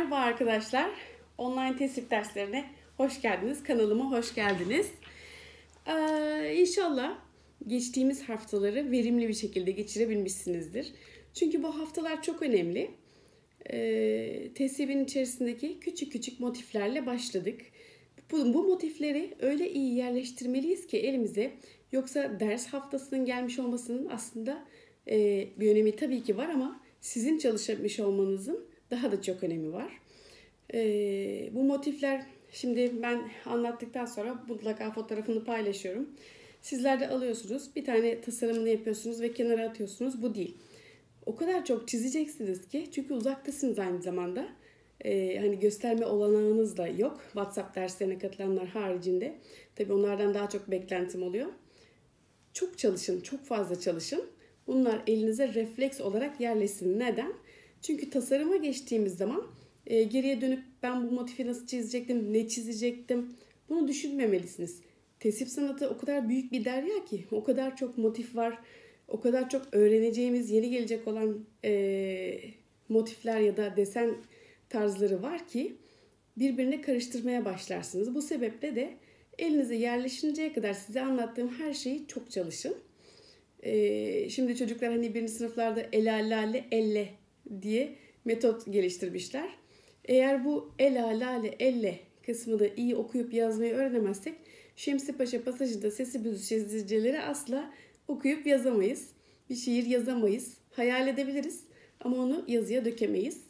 Merhaba arkadaşlar. Online tesip derslerine hoş geldiniz. Kanalıma hoş geldiniz. İnşallah geçtiğimiz haftaları verimli bir şekilde geçirebilmişsinizdir. Çünkü bu haftalar çok önemli. Tesibin içerisindeki küçük küçük motiflerle başladık. Bu motifleri öyle iyi yerleştirmeliyiz ki elimize, yoksa ders haftasının gelmiş olmasının aslında bir önemi tabii ki var ama sizin çalışmış olmanızın daha da çok önemi var. Bu motifler, şimdi ben anlattıktan sonra mutlaka fotoğrafını paylaşıyorum. Sizler de alıyorsunuz, bir tane tasarımını yapıyorsunuz ve kenara atıyorsunuz. Bu değil. O kadar çok çizeceksiniz ki, çünkü uzaktasınız aynı zamanda. Hani gösterme olanağınız da yok. WhatsApp derslerine katılanlar haricinde. Tabii onlardan daha çok beklentim oluyor. Çok çalışın, çok fazla çalışın. Bunlar elinize refleks olarak yerleşsin. Neden? Çünkü tasarıma geçtiğimiz zaman geriye dönüp ben bu motifi nasıl çizecektim, ne çizecektim, bunu düşünmemelisiniz. Tesip sanatı o kadar büyük bir derya ki, o kadar çok motif var, o kadar çok öğreneceğimiz, yeni gelecek olan motifler ya da desen tarzları var ki birbirine karıştırmaya başlarsınız. Bu sebeple de elinize yerleşinceye kadar size anlattığım her şeyi çok çalışın. Şimdi çocuklar hani birinci sınıflarda elallale elle diye metot geliştirmişler. Eğer bu elallale elle kısmını iyi okuyup yazmayı öğrenemezsek Şemsi Paşa pasajında sesi büzü çizicileri asla okuyup yazamayız. Bir şiir yazamayız. Hayal edebiliriz ama onu yazıya dökemeyiz.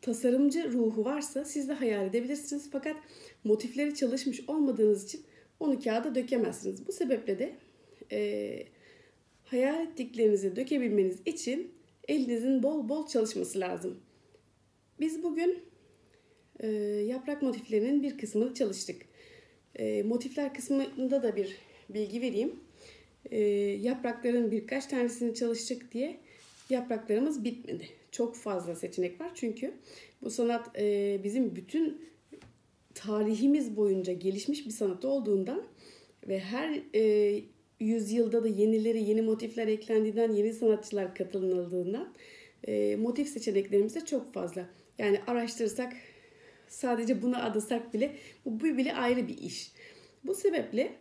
Tasarımcı ruhu varsa siz de hayal edebilirsiniz. Fakat motifleri çalışmış olmadığınız için onu kağıda dökemezsiniz. Bu sebeple de hayal ettiklerinizi dökebilmeniz için elinizin bol bol çalışması lazım. Biz bugün yaprak motiflerinin bir kısmını çalıştık. Motifler kısmında da bir bilgi vereyim. Yaprakların birkaç tanesini çalıştık diye yapraklarımız bitmedi. Çok fazla seçenek var çünkü bu sanat bizim bütün tarihimiz boyunca gelişmiş bir sanat olduğundan ve her yüzyılda da yeni motifler eklendiğinden, yeni sanatçılar katılındığından motif seçeneklerimiz de çok fazla. Yani araştırırsak, sadece buna adasak bile bu bile ayrı bir iş. Bu sebeple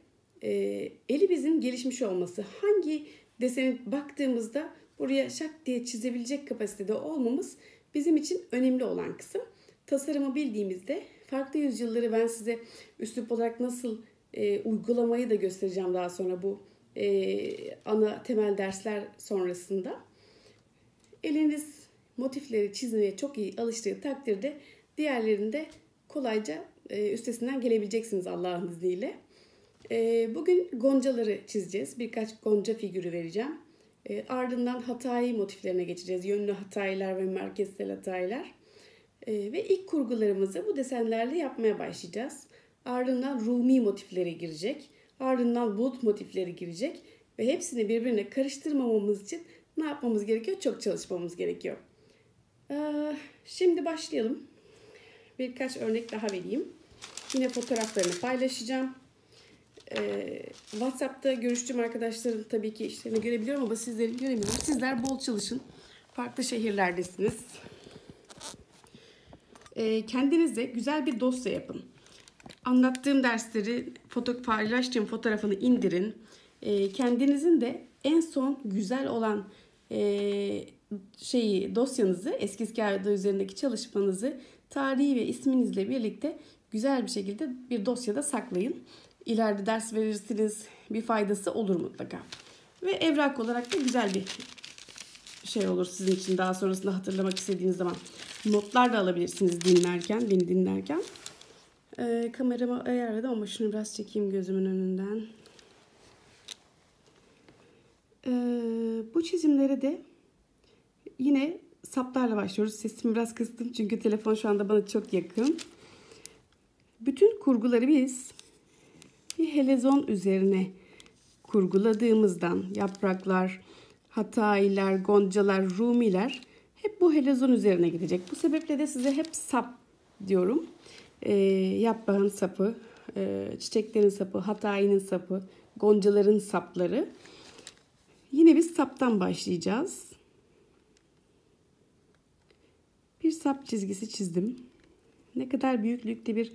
elimizin gelişmiş olması, hangi desene baktığımızda buraya şak diye çizebilecek kapasitede olmamız bizim için önemli olan kısım. Tasarımı bildiğimizde farklı yüzyılları ben size üslup olarak nasıl uygulamayı da göstereceğim daha sonra bu ana temel dersler sonrasında. Eliniz motifleri çizmeye çok iyi alıştığı takdirde diğerlerinde kolayca üstesinden gelebileceksiniz Allah'ın izniyle. Bugün goncaları çizeceğiz. Birkaç gonca figürü vereceğim. Ardından Hatay motiflerine geçeceğiz. Yönlü Hataylar ve merkezsel Hataylar. Ve ilk kurgularımızı bu desenlerle yapmaya başlayacağız. Ardından Rumi motifleri girecek. Ardından bulut motifleri girecek. Ve hepsini birbirine karıştırmamamız için ne yapmamız gerekiyor? Çok çalışmamız gerekiyor. Şimdi başlayalım. Birkaç örnek daha vereyim. Yine fotoğraflarını paylaşacağım. WhatsApp'ta görüştüğüm arkadaşların tabii ki işlerini görebiliyorum ama sizleri göremiyorum. Sizler bol çalışın. Farklı şehirlerdesiniz. Kendinize güzel bir dosya yapın. Anlattığım dersleri paylaştığım fotoğrafını indirin. Kendinizin de en son güzel olan dosyanızı, eskiz kağıdı üzerindeki çalışmanızı tarihi ve isminizle birlikte güzel bir şekilde bir dosyada saklayın. İleride ders verirsiniz, bir faydası olur mutlaka. Ve evrak olarak da güzel bir şey olur sizin için, daha sonrasında hatırlamak istediğiniz zaman. Notlar da alabilirsiniz beni dinlerken. Kameramı ayarladım ama şunu biraz çekeyim gözümün önünden. Bu çizimlere de yine saplarla başlıyoruz. Sesimi biraz kıstım çünkü telefon şu anda bana çok yakın. Bütün kurguları biz bir helezon üzerine kurguladığımızdan yapraklar, Hataylar, goncalar, Rumiler hep bu helezon üzerine gidecek. Bu sebeple de size hep sap diyorum. Yaprağın sapı, çiçeklerin sapı, Hatay'ın sapı, goncaların sapları. Yine biz saptan başlayacağız. Bir sap çizgisi çizdim. Ne kadar büyüklükte bir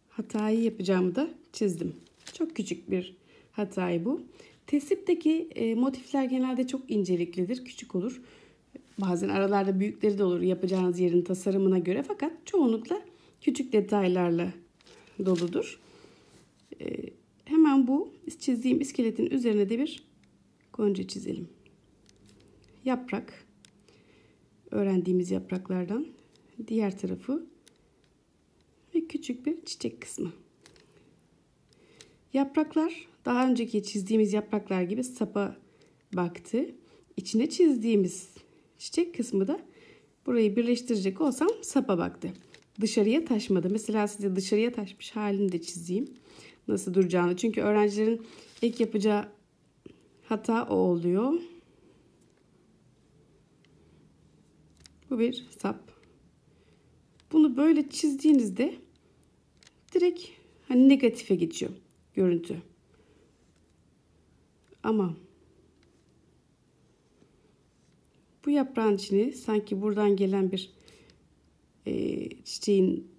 hatayı yapacağımı da çizdim. Çok küçük bir hatayı bu. Tesipteki motifler genelde çok inceliklidir, küçük olur. Bazen aralarda büyükleri de olur yapacağınız yerin tasarımına göre, fakat çoğunlukla küçük detaylarla doludur. Hemen bu çizdiğim iskeletin üzerine de bir gonca çizelim. Yaprak, öğrendiğimiz yapraklardan diğer tarafı ve küçük bir çiçek kısmı. Yapraklar daha önceki çizdiğimiz yapraklar gibi sapa baktı. İçine çizdiğimiz çiçek kısmı da burayı birleştirecek olsam sapa baktı. Dışarıya taşmadı. Mesela size dışarıya taşmış halini de çizeyim. Nasıl duracağını. Çünkü öğrencilerin ilk yapacağı hata o oluyor. Bu bir sap. Bunu böyle çizdiğinizde direkt hani negatife geçiyor görüntü. Ama bu yaprağın içine sanki buradan gelen bir çiçeğin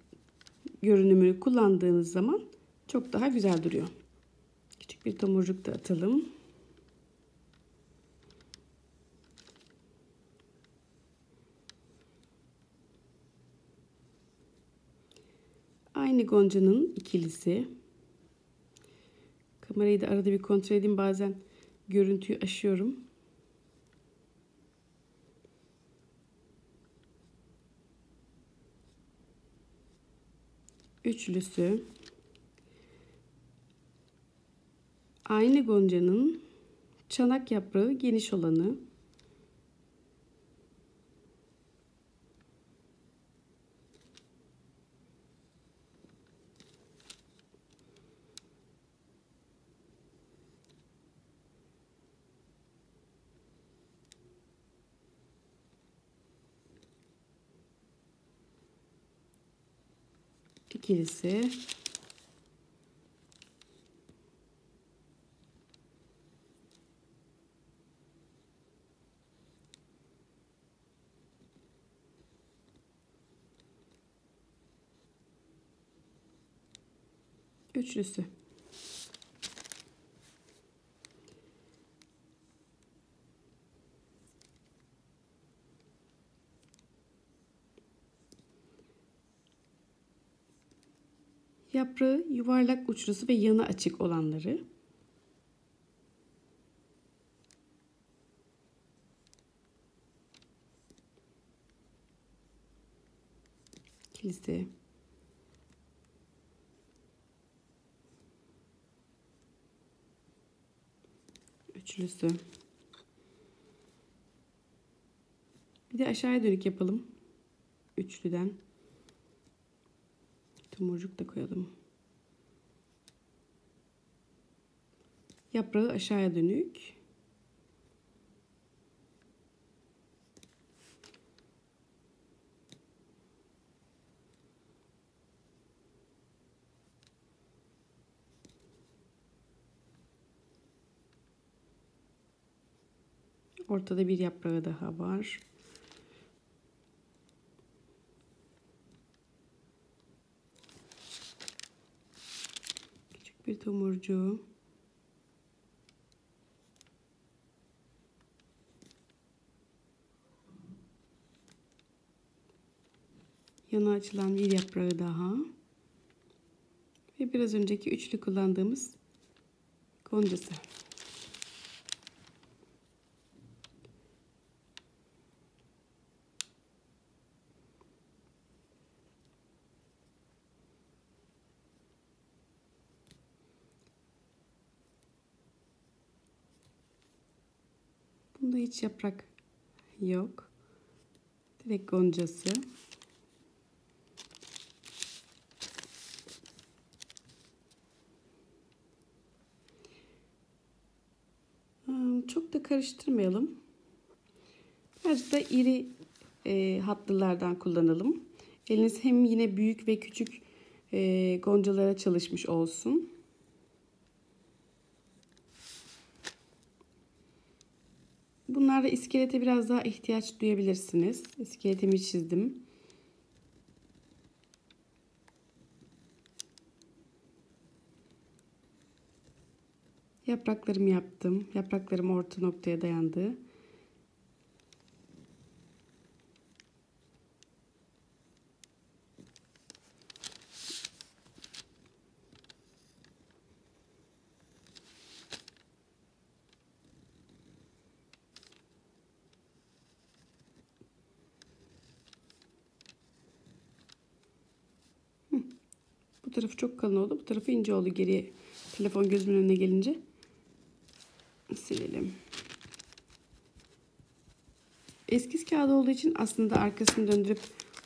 görünümünü kullandığınız zaman çok daha güzel duruyor. Küçük bir tomurcuk da atalım. Aynı goncanın ikilisi. Kamerayı da arada bir kontrol edeyim. Bazen görüntüyü aşıyorum. Üçlüsü. Aynı goncanın çanak yaprağı geniş olanı. İkilisi. Üçlüsü. Yaprağı yuvarlak uçlusu ve yanı açık olanları. İkilisi. Üçlüsü. Bir de aşağıya dönük yapalım. Üçlüden. Tomurcuk da koyalım. Yaprağı aşağıya dönük. Ortada bir yaprağı daha var. Küçük bir tomurcuğu. Yana açılan bir yaprağı daha. Ve biraz önceki üçlü kullandığımız goncası. Bunda hiç yaprak yok. Direkt goncası. Çok da karıştırmayalım. Birazcık da iri hatlılardan kullanalım. Eliniz hem yine büyük ve küçük goncalara çalışmış olsun. Bunlarla iskelete biraz daha ihtiyaç duyabilirsiniz. İskeletimi çizdim. Yapraklarımı yaptım. Yapraklarım orta noktaya dayandı. Bu tarafı çok kalın oldu. Bu tarafı ince oldu. Geriye telefon gözümün önüne gelince silelim. Eskiz kağıdı olduğu için aslında arkasını döndürüp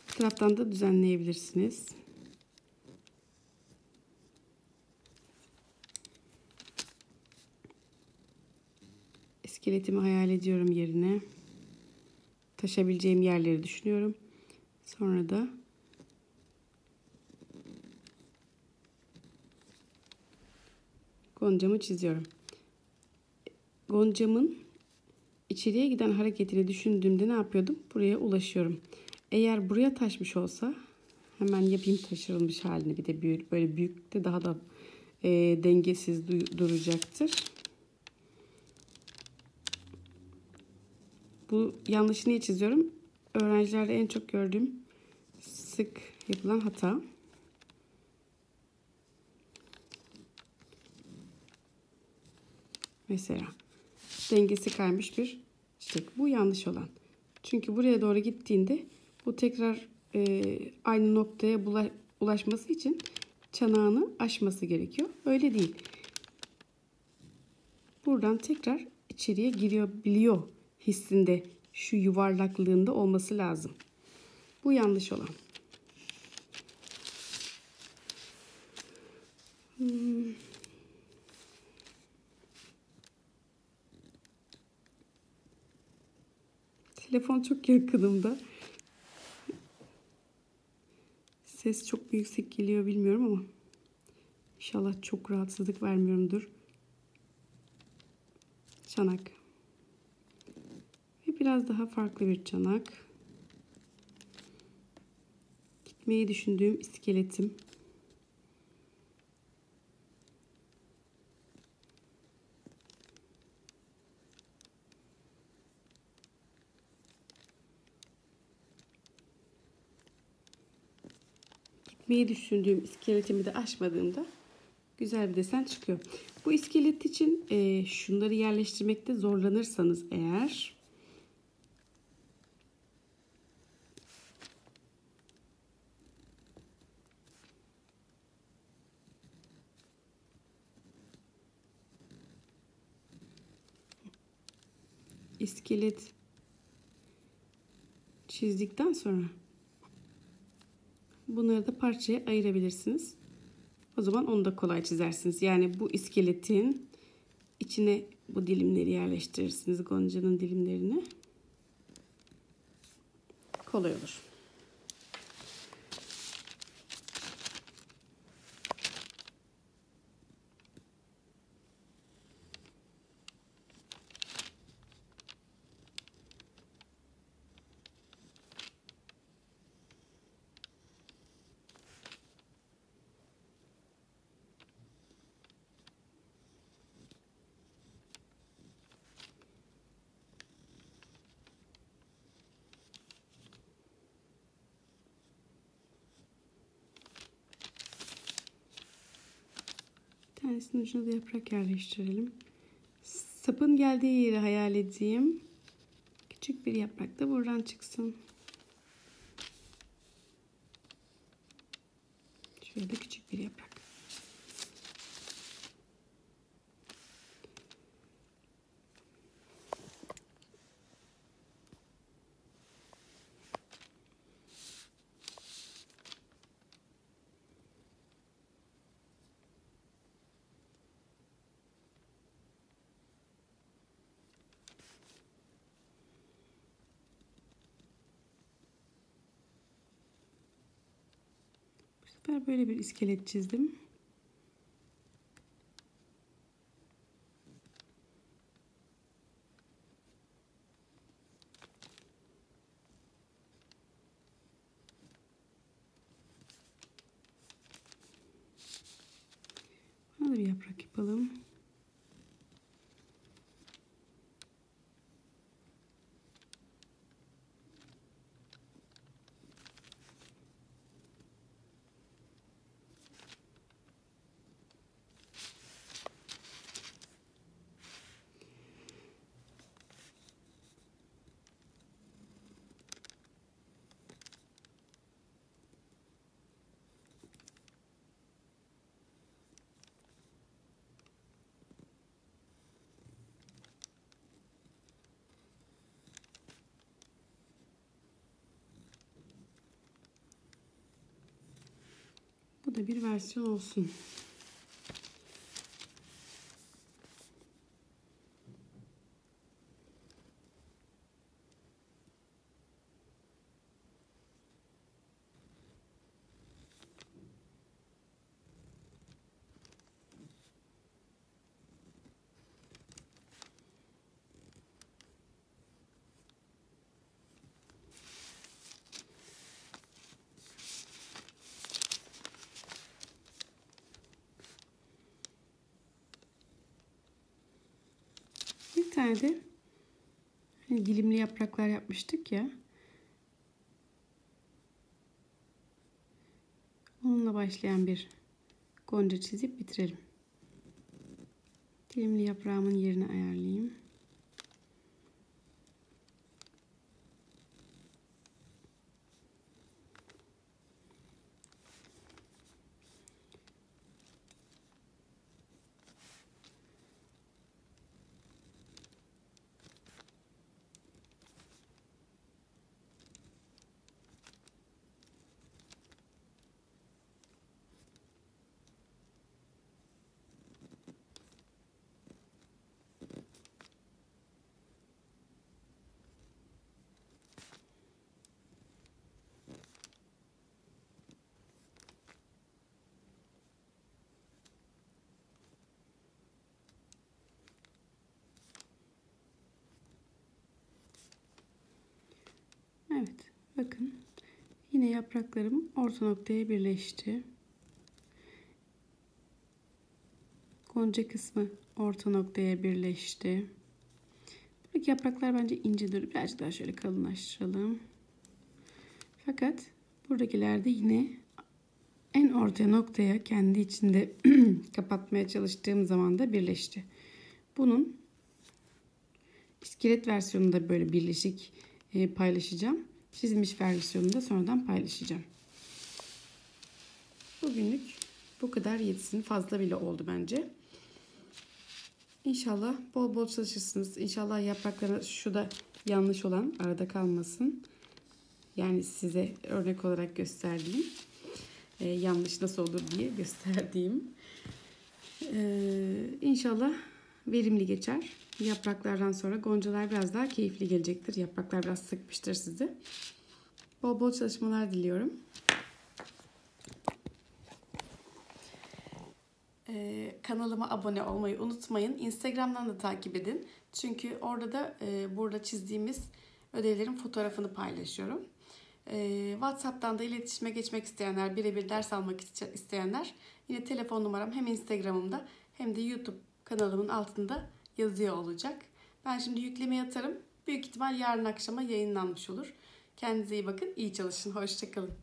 bu taraftan da düzenleyebilirsiniz. İskeletimi hayal ediyorum yerine. Taşabileceğim yerleri düşünüyorum. Sonra da goncamı çiziyorum. Goncamın içeriye giden hareketini düşündüğümde ne yapıyordum? Buraya ulaşıyorum. Eğer buraya taşmış olsa hemen yapayım taşırılmış halini. Bir de böyle büyük de daha da dengesiz duracaktır. Bu yanlışı niye çiziyorum? Öğrencilerde en çok gördüğüm sık yapılan hata. Mesela dengesi kaymış bir çiçek. Bu yanlış olan. Çünkü buraya doğru gittiğinde bu tekrar aynı noktaya ulaşması için çanağını aşması gerekiyor. Öyle değil. Buradan tekrar içeriye girebiliyor hissinde, şu yuvarlaklığında olması lazım. Bu yanlış olan. Telefon çok yakınımda. Ses çok yüksek geliyor bilmiyorum ama inşallah çok rahatsızlık vermiyorumdur. Çanak. Ve biraz daha farklı bir çanak. Gitmeyi düşündüğüm iskeletim. Gitmeyi düşündüğüm iskeletimi de aşmadığımda güzel bir desen çıkıyor. Bu iskelet için şunları yerleştirmekte zorlanırsanız eğer iskelet çizdikten sonra bunları da parçaya ayırabilirsiniz. O zaman onu da kolay çizersiniz. Yani bu iskeletin içine bu dilimleri yerleştirirsiniz. Goncanın dilimlerini. Kolay olur. Bir tanesinin ucuna da yaprak yerleştirelim. Sapın geldiği yeri hayal edeyim. Küçük bir yaprak da buradan çıksın. Şöyle de küçük bir yaprak. Bu sefer böyle bir iskelet çizdim. Başka bir yaprak yapalım. Bu da bir versiyon olsun. Bir tane de hani dilimli yapraklar yapmıştık ya. Onunla başlayan bir gonca çizip bitirelim. Dilimli yaprağımın yerini ayarlayayım. Evet, bakın yine yapraklarım orta noktaya birleşti. Gonca kısmı orta noktaya birleşti. Buradaki yapraklar bence ince duruyor. Birazcık daha şöyle kalınlaştıralım. Fakat buradakiler de yine en orta noktaya kendi içinde kapatmaya çalıştığım zaman da birleşti. Bunun iskelet versiyonunu da böyle birleşik paylaşacağım. Çizilmiş versiyonunu da sonradan paylaşacağım. Bugünlük bu kadar yetsin. Fazla bile oldu bence. İnşallah bol bol çalışırsınız. İnşallah yapraklara şu da yanlış olan arada kalmasın. Yani size örnek olarak gösterdiğim. Yanlış nasıl olur diye gösterdiğim. İnşallah verimli geçer. Yapraklardan sonra goncalar biraz daha keyifli gelecektir. Yapraklar biraz sıkmıştır sizi. Bol bol çalışmalar diliyorum. Kanalıma abone olmayı unutmayın. Instagram'dan da takip edin. Çünkü orada da burada çizdiğimiz ödevlerin fotoğrafını paylaşıyorum. WhatsApp'tan da iletişime geçmek isteyenler, birebir ders almak isteyenler yine telefon numaram hem Instagram'ımda hem de YouTube kanalımın altında yazıyor olacak. Ben şimdi yüklemeye atarım. Büyük ihtimal yarın akşama yayınlanmış olur. Kendinize iyi bakın, iyi çalışın. Hoşça kalın.